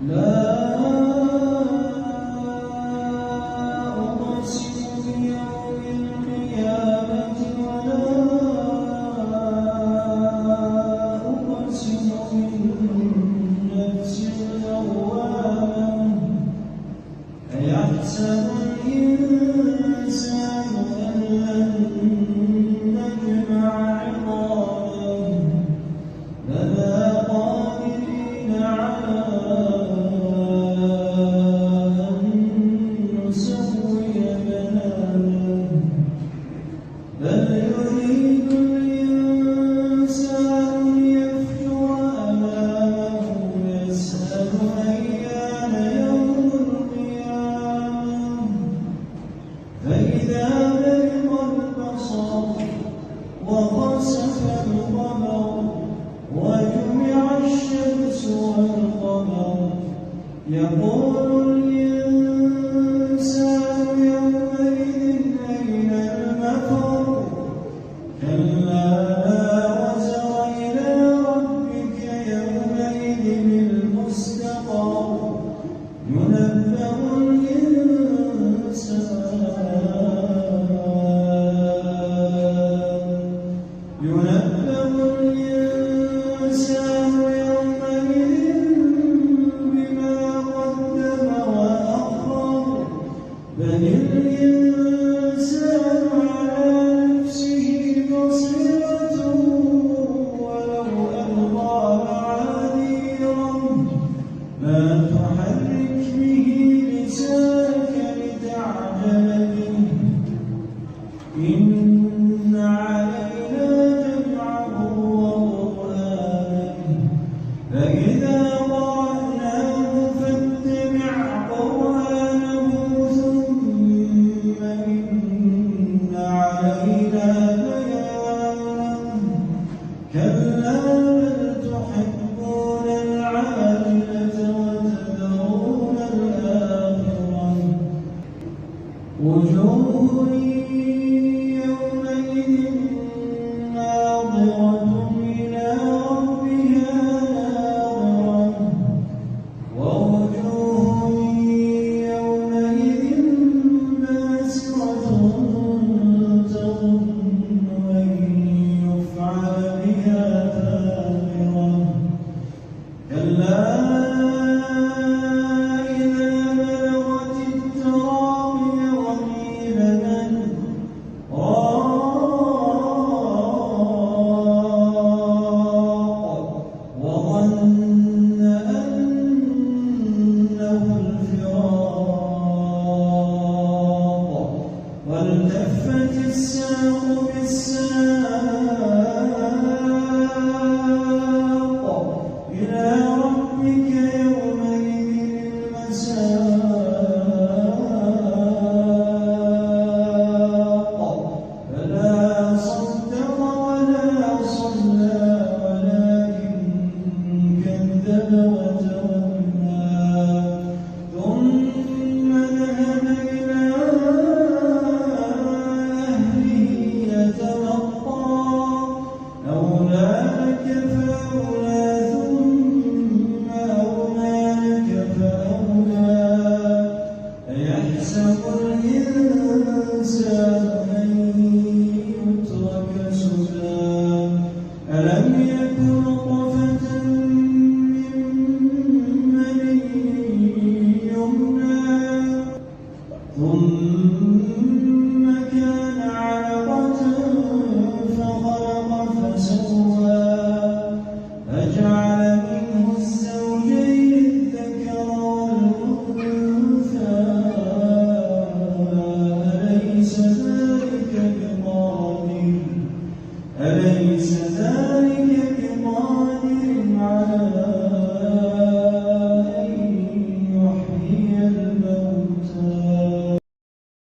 لا أقسم بيوم القيامة ولا أقسم بالنفس اللوامة أيحسب الإنسان أن لن نجمع عظامه بلى قادرين على أن نسوي بنانه بل يريد الإنسان ليفجر أمامه يسأل أيان يوم القيامة فإذا برق البصر وخسف القمر وجمع الشمس والقمر يقول الإنسان يومئذ أين المفر كلا لا وزر إلى ربك يومئذ المستقر ينبأ الإنسان بما قدم وأخر بل الإنسان على نفسه بصيرة ولو ألقى معاذيره